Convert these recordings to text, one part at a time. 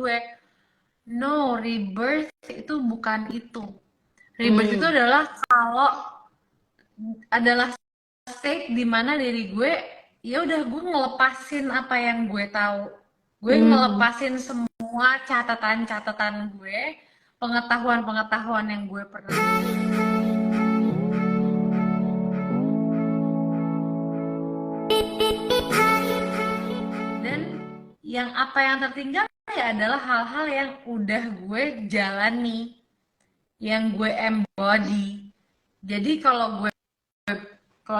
gue. No, rebirth itu bukan itu. Rebirth itu adalah kalau adalah state dimana diri gue ya udah gue ngelepasin apa yang gue tahu, gue ngelepasin semua catatan-catatan gue, pengetahuan-pengetahuan yang gue pernah. Dan yang apa yang tertinggal ya adalah hal-hal yang udah gue jalani, yang gue embody. Jadi kalau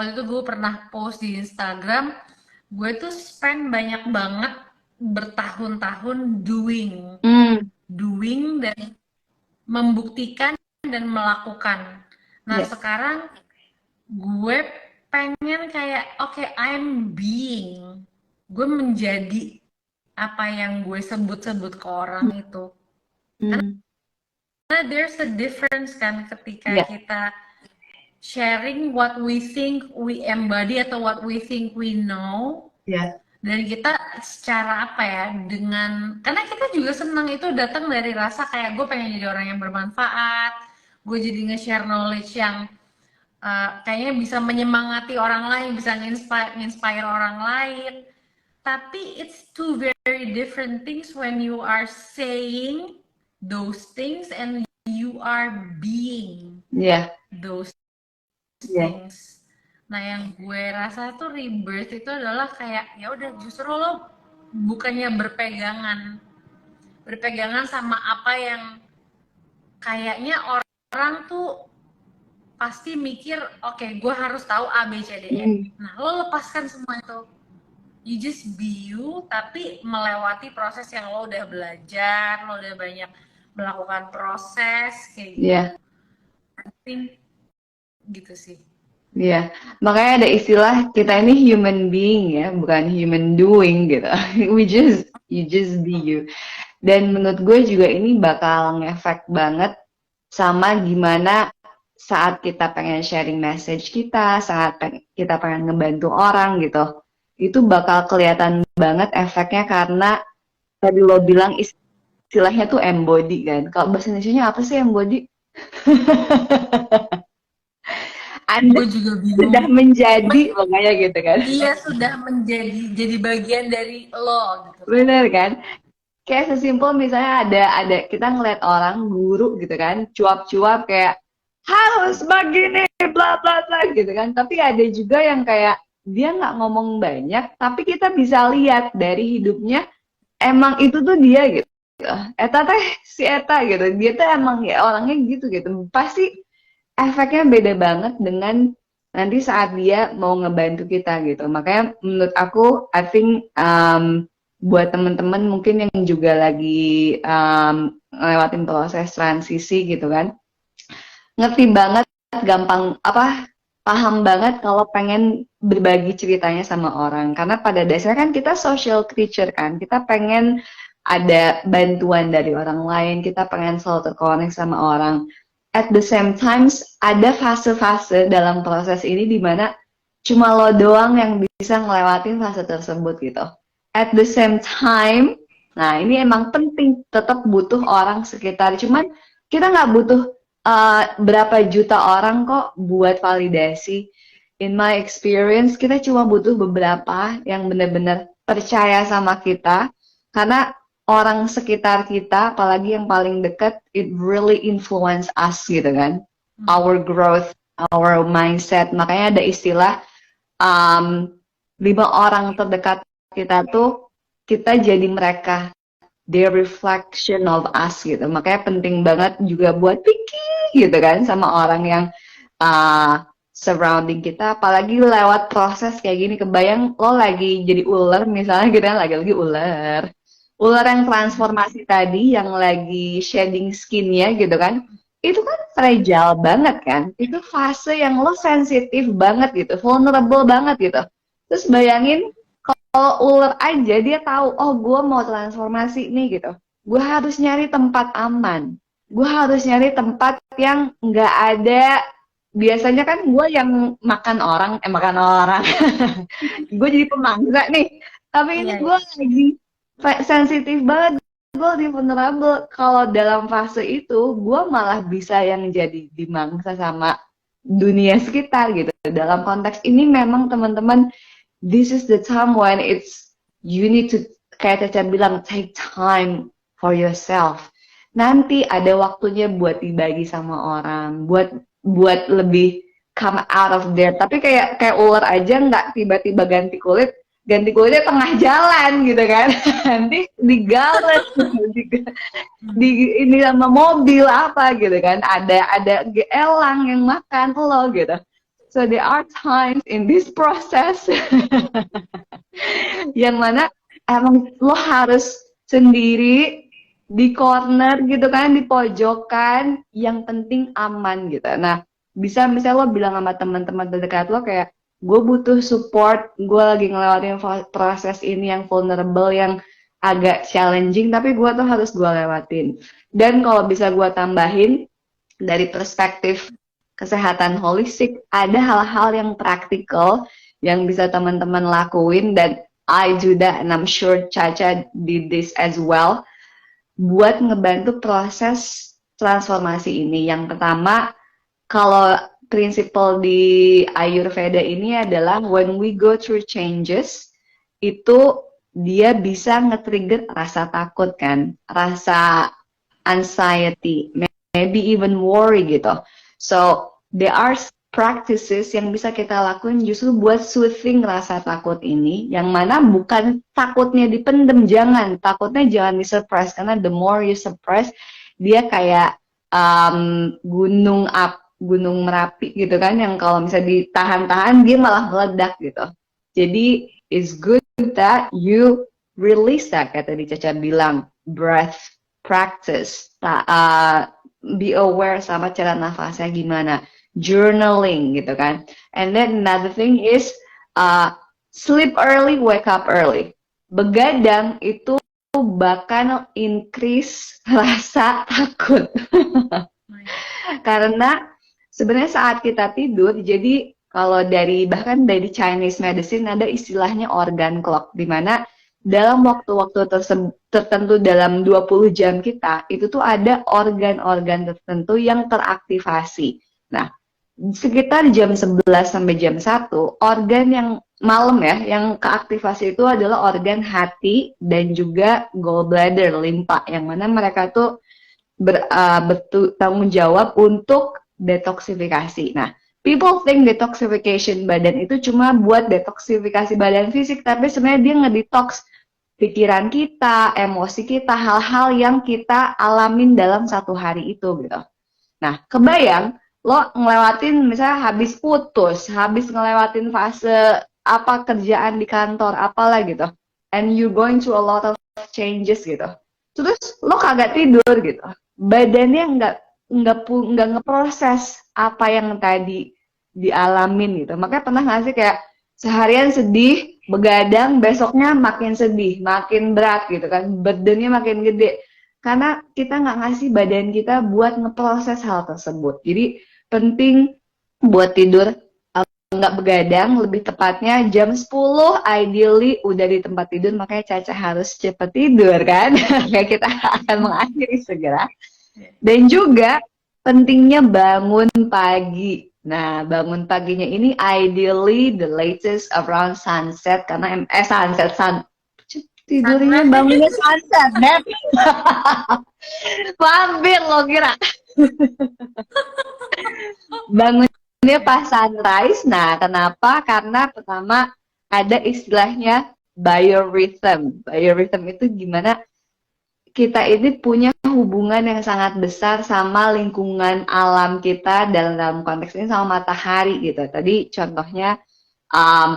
itu gue pernah post di Instagram, gue tuh spend banyak banget bertahun-tahun doing dan membuktikan dan melakukan. Nah, sekarang gue pengen kayak I'm being, gue menjadi apa yang gue sebut-sebut ke orang itu. Karena there's a difference kan ketika kita sharing what we think we embody atau what we think we know. Dan kita secara apa ya, karena kita juga senang itu datang dari rasa kayak gue pengen jadi orang yang bermanfaat, gue jadi nge-share knowledge yang kayaknya bisa menyemangati orang lain, bisa nge-inspire orang lain. Tapi it's two very different things when you are saying those things and you are being those things. Nah, yang gue rasa tuh rebirth itu adalah kayak ya udah justru lo bukannya berpegangan sama apa yang kayaknya orang tuh pasti mikir gue harus tahu A B C D E. Nah, lo lepaskan semua itu. You just be you, tapi melewati proses yang lo udah belajar, lo udah banyak melakukan proses kayak gitu. I think gitu sih. Iya, makanya ada istilah kita ini human being ya, bukan human doing gitu. You just be you. Dan menurut gue juga ini bakal ngefek banget sama gimana saat kita pengen sharing message kita, saat kita pengen ngebantu orang gitu. Itu bakal kelihatan banget efeknya karena tadi lo bilang istilahnya tuh embody kan. Kalau bahasa Indonesianya apa sih embody? Anda juga sudah menjadi makanya gitu kan. Iya, sudah jadi bagian dari lo gitu. Bener kan? Kayak sesimpel misalnya ada kita ngeliat orang guru gitu kan, cuap-cuap kayak harus begini bla bla bla gitu kan. Tapi ada juga yang kayak dia nggak ngomong banyak, tapi kita bisa lihat dari hidupnya emang itu tuh dia gitu. Eta teh si Eta gitu, dia tuh emang ya orangnya gitu gitu. Pasti efeknya beda banget dengan nanti saat dia mau ngebantu kita gitu. Makanya menurut aku, I think buat temen-temen mungkin yang juga lagi ngelewatin proses transisi gitu kan, ngerti banget, gampang paham banget kalau pengen berbagi ceritanya sama orang. Karena pada dasarnya kan kita social creature kan, kita pengen ada bantuan dari orang lain, kita pengen selalu terkonek sama orang. At the same times ada fase-fase dalam proses ini di mana cuma lo doang yang bisa ngelewatin fase tersebut gitu. At the same time, nah ini emang penting, tetap butuh orang sekitar. Cuman kita nggak butuh berapa juta orang kok buat validasi. In my experience, kita cuma butuh beberapa yang benar-benar percaya sama kita. Karena orang sekitar kita, apalagi yang paling dekat, it really influence us gitu kan. Our growth, our mindset. Makanya ada istilah 5 orang terdekat kita tuh, kita jadi mereka. Their reflection of us gitu. Makanya penting banget juga buat pikir gitu kan sama orang yang surrounding kita. Apalagi lewat proses kayak gini, kebayang lo lagi jadi ular misalnya gitu kan, lagi-lagi ular yang transformasi tadi, yang lagi shedding skinnya gitu kan, itu kan fragile banget kan, itu fase yang lo sensitif banget gitu, vulnerable banget gitu. Terus bayangin kalau ular aja dia tahu, oh gue mau transformasi nih gitu, gue harus nyari tempat aman, gue harus nyari tempat yang nggak ada. Biasanya kan gue yang makan orang gue jadi pemangsa nih, tapi ini gue lagi sensitif banget gue lebih vulnerable. Kalau dalam fase itu, gue malah bisa yang jadi dimangsa sama dunia sekitar gitu. Dalam konteks ini memang teman-teman, this is the time when you need to, kayak Caca bilang, take time for yourself. Nanti ada waktunya buat dibagi sama orang, buat lebih come out of there. Tapi kayak ular aja nggak tiba-tiba ganti kulitnya tengah jalan gitu kan. Nanti digaret ini sama mobil apa gitu kan. Ada elang yang makan lo gitu. So there are times in this process yang mana emang lo harus sendiri di corner gitu kan, di pojokan, yang penting aman gitu. Nah, bisa misalnya lo bilang sama teman-teman terdekat lo kayak, gue butuh support, gue lagi ngelewatin proses ini yang vulnerable, yang agak challenging, tapi gue tuh harus gue lewatin. Dan kalau bisa gue tambahin, dari perspektif kesehatan holistik, ada hal-hal yang praktikal yang bisa teman-teman lakuin, dan I do that, and I'm sure Caca did this as well, buat ngebantu proses transformasi ini. Yang pertama, kalau prinsipal di Ayurveda ini adalah when we go through changes, itu dia bisa nge-trigger rasa takut kan, rasa anxiety, maybe even worry gitu. So, there are practices yang bisa kita lakuin justru buat soothing rasa takut ini, yang mana bukan takutnya dipendem, takutnya jangan di-suppress, karena the more you suppress, dia kayak gunung Merapi gitu kan, yang kalau misalnya ditahan-tahan dia malah meledak gitu. Jadi it's good that you release that, kayak tadi Caca bilang, breath practice, be aware sama cara nafasnya gimana, journaling gitu kan. And then another thing is sleep early, wake up early. Begadang itu bahkan increase rasa takut. Karena sebenarnya saat kita tidur, jadi kalau bahkan dari Chinese medicine ada istilahnya organ clock, di mana dalam waktu-waktu tertentu dalam 20 jam kita, itu tuh ada organ-organ tertentu yang teraktivasi. Nah, sekitar jam 11 sampai jam 1, organ yang malam ya, yang keaktifasi itu adalah organ hati dan juga gallbladder, limpa, yang mana mereka tuh bertanggung jawab untuk detoksifikasi. Nah, people think detoxification badan itu cuma buat detoksifikasi badan fisik, tapi sebenarnya dia ngedetox pikiran kita, emosi kita, hal-hal yang kita alamin dalam satu hari itu gitu. Nah, kebayang lo ngelewatin misalnya habis putus, habis ngelewatin fase apa kerjaan di kantor, apalah gitu, and you going through a lot of changes gitu. Terus lo kagak tidur gitu, badannya nggak ngeproses apa yang tadi dialamin gitu. Makanya pernah nggak sih kayak seharian sedih, begadang, besoknya makin sedih, makin berat gitu kan, badannya makin gede, karena kita nggak ngasih badan kita buat ngeproses hal tersebut. Jadi penting buat tidur nggak begadang, lebih tepatnya jam 10 ideally udah di tempat tidur. Makanya Caca harus cepet tidur kan. Kayak kita akan mengakhiri segera. Dan juga pentingnya bangun pagi. Nah, bangun paginya ini ideally the latest around sunset, karena tidurnya bangunnya sunset, Nep. Mampir lo kira. Bangunnya pas sunrise. Nah, kenapa? Karena pertama ada istilahnya biorhythm. Biorhythm itu gimana kita ini punya hubungan yang sangat besar sama lingkungan alam kita, dalam konteks ini sama matahari gitu. Tadi contohnya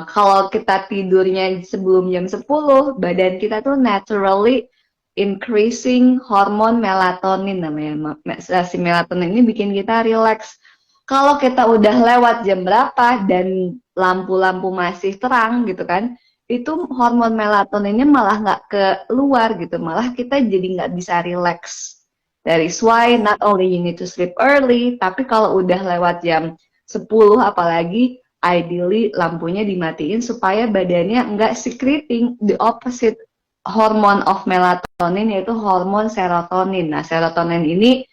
kalau kita tidurnya sebelum jam 10, badan kita tuh naturally increasing hormon melatonin namanya. Si melatonin ini bikin kita relax. Kalau kita udah lewat jam berapa dan lampu-lampu masih terang gitu kan, itu hormon melatoninnya malah nggak keluar gitu, malah kita jadi nggak bisa relax. That is why not only you need to sleep early, tapi kalau udah lewat jam 10 apalagi, ideally lampunya dimatiin supaya badannya nggak secreting the opposite hormon of melatonin, yaitu hormon serotonin. Nah, serotonin ini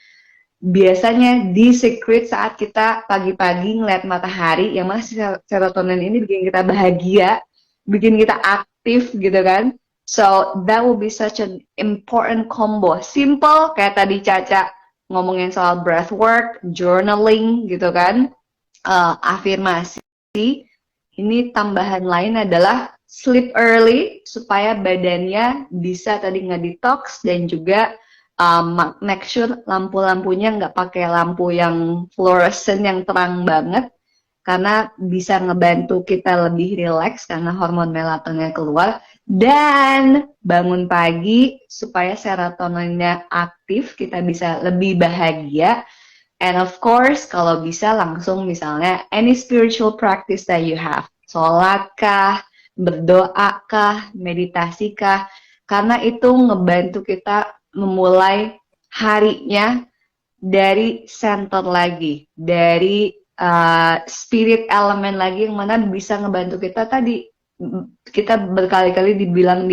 biasanya di-secrete saat kita pagi-pagi ngeliat matahari, yang mana serotonin ini bikin kita bahagia, bikin kita aktif gitu kan. So, that will be such an important combo. Simple, kayak tadi Caca ngomongin soal breathwork, journaling gitu kan, afirmasi. Ini tambahan lain adalah sleep early, supaya badannya bisa tadi nge-detox, dan juga make sure lampu-lampunya nggak pakai lampu yang fluorescent yang terang banget, karena bisa ngebantu kita lebih rileks karena hormon melatoninnya keluar. Dan bangun pagi supaya serotoninnya aktif, kita bisa lebih bahagia. And of course, kalau bisa langsung misalnya any spiritual practice that you have, sholat kah, berdoa kah, meditasi kah, karena itu ngebantu kita memulai harinya dari center lagi, dari spirit elemen lagi, yang mana bisa ngebantu kita tadi. Kita berkali-kali dibilang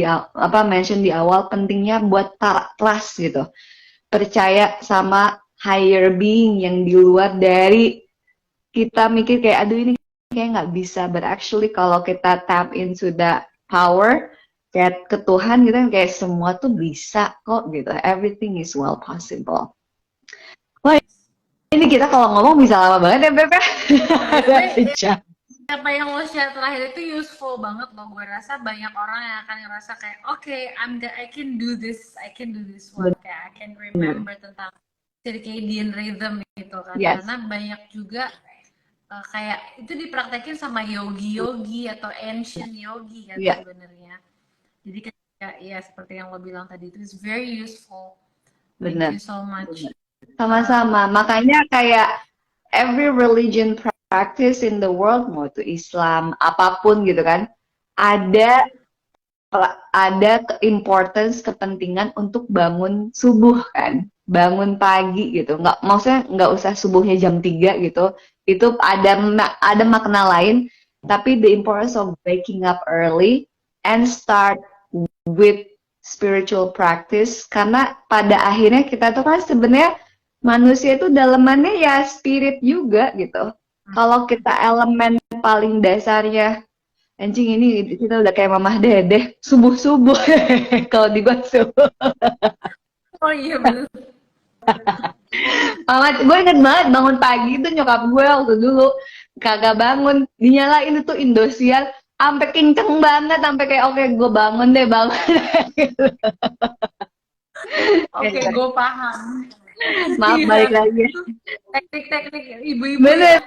mention di awal, pentingnya buat trust gitu, percaya sama higher being yang di luar dari kita mikir kayak aduh ini kayak nggak bisa, but actually kalau kita tap into the power kayak ke Tuhan gitu kan, kayak semua tuh bisa kok gitu, everything is well possible. Wah, ini kita kalau ngomong bisa lama banget ya Beb. Apa yang lo share terakhir itu useful banget loh. Gue rasa banyak orang yang akan ngerasa kayak I can do this one, kayak I can remember tentang circadian rhythm gitu kan. Yes. Karena banyak juga kayak itu dipraktekin sama yogi atau ancient yogi kan sebenarnya. Jadi ya seperti yang lo bilang tadi, itu is very useful. Thank you so much. Sama-sama. Makanya kayak every religion practice in the world, mau itu Islam, apapun gitu kan, ada importance, kepentingan untuk bangun subuh kan, bangun pagi gitu. Maksudnya nggak usah subuhnya jam 3 gitu, itu ada makna lain, tapi the importance of waking up early and start with spiritual practice, karena pada akhirnya kita tuh kan sebenarnya manusia itu dalemannya ya spirit juga gitu. Kalau kita elemen paling dasarnya, anjing ini kita udah kayak mamah dedeh, subuh-subuh kalau dibuat subuh. Oh iya bener. Gue inget banget bangun pagi itu nyokap gue waktu dulu kagak bangun, dinyalain itu Indosiar sampai kenceng banget, sampai kayak oke, gue bangun deh. Oke, gue paham. Maaf, balik lagi. Teknik-teknik ibu-ibu ya.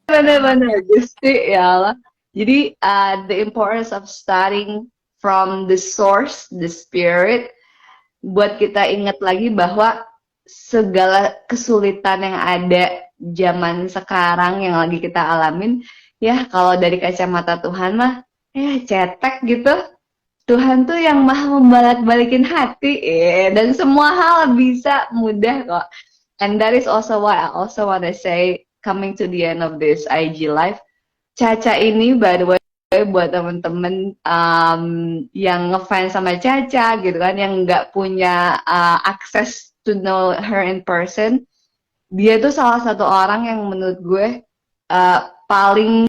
Bener. Gusti ya Allah. Jadi the importance of starting from the source, the spirit, buat kita ingat lagi bahwa segala kesulitan yang ada zaman sekarang yang lagi kita alamin, ya kalau dari kacamata Tuhan mah cetek gitu. Tuhan tuh yang maha membalat-balikin hati, dan semua hal bisa mudah kok. And that is also why I also want to say, coming to the end of this IG live, Caca ini by the way, buat temen-temen yang ngefans sama Caca gitu kan, yang nggak punya akses to know her in person, dia tuh salah satu orang yang menurut gue paling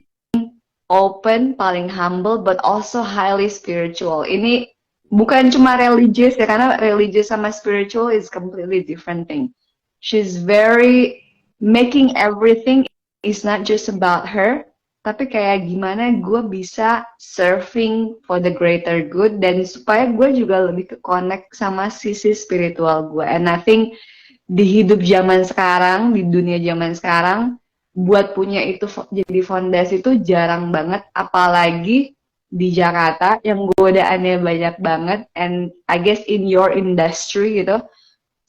open, paling humble, but also highly spiritual. Ini bukan cuma religious ya, karena religious sama spiritual is completely different thing. She's very making everything is not just about her, tapi kayak gimana gue bisa serving for the greater good, dan supaya gue juga lebih ke connect sama sisi spiritual gue. And I think di hidup zaman sekarang, di dunia zaman sekarang, buat punya itu jadi fondasi itu jarang banget, apalagi di Jakarta yang godaannya banyak banget, and I guess in your industry gitu.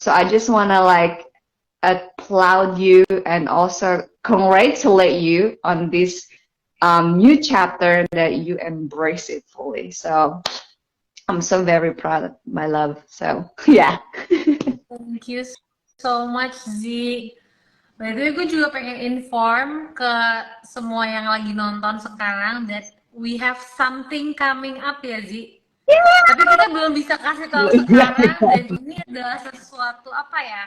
So I just wanna applaud you and also congratulate you on this new chapter that you embrace it fully. So I'm so very proud of my love. So yeah. Thank you so much Z. By the way, gue juga pengen inform ke semua yang lagi nonton sekarang that we have something coming up ya Z. Tapi kita belum bisa kasih tahu sekarang, dan ini adalah sesuatu apa ya?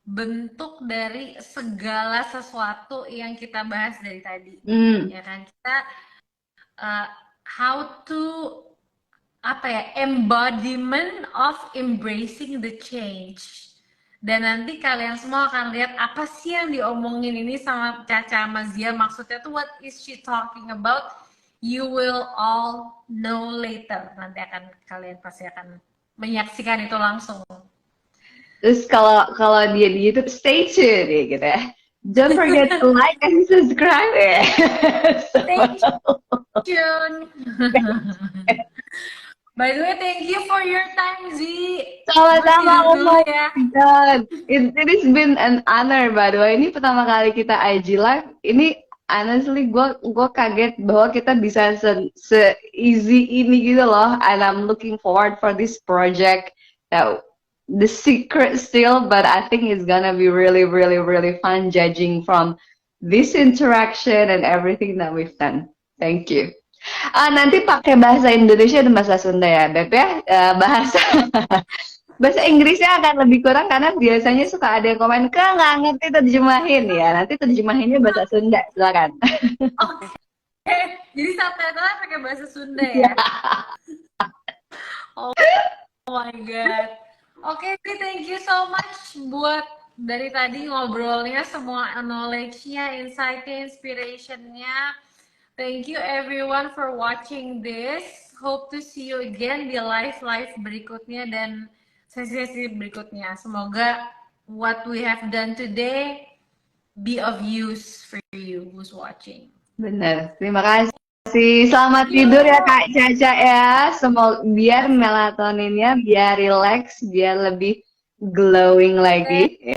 Bentuk dari segala sesuatu yang kita bahas dari tadi. Ya kan? Kita how to apa ya? Embodiment of embracing the change. Dan nanti kalian semua akan lihat apa sih yang diomongin ini sama Caca sama Zia, maksudnya tuh what is she talking about. You will all know later. Nanti kalian pasti akan menyaksikan itu langsung. Terus kalau dia di YouTube, stay tune ya gitu ya. Don't forget to like and subscribe ya. Stay tune. By the way, thank you for your time, Z. Sama-sama, oh my God. It has been an honor, by the way. Ini pertama kali kita IG live. Ini honestly, gue kaget bahwa kita bisa se-easy ini gitu loh. And I'm looking forward for this project. The secret still, but I think it's gonna be really, really, really fun judging from this interaction and everything that we've done. Thank you. Nanti pakai bahasa Indonesia dan bahasa Sunda ya, Beb ya. Bahasa Inggrisnya akan lebih kurang karena biasanya suka ada yang komen ke nggak ngerti terjemahin ya. Nanti terjemahinnya bahasa Sunda, silakan. Oke, jadi subtitle pakai bahasa Sunda ya. Oh my God. Oke, thank you so much buat dari tadi ngobrolnya, semua knowledge-nya, insight-nya, inspiration-nya. Thank you everyone for watching this. Hope to see you again di live berikutnya dan sesi-sesi berikutnya. Semoga what we have done today be of use for you who's watching. Benar. Terima kasih. Selamat tidur ya Kak Caca ya. Semoga biar melatoninnya biar relax, biar lebih glowing lagi.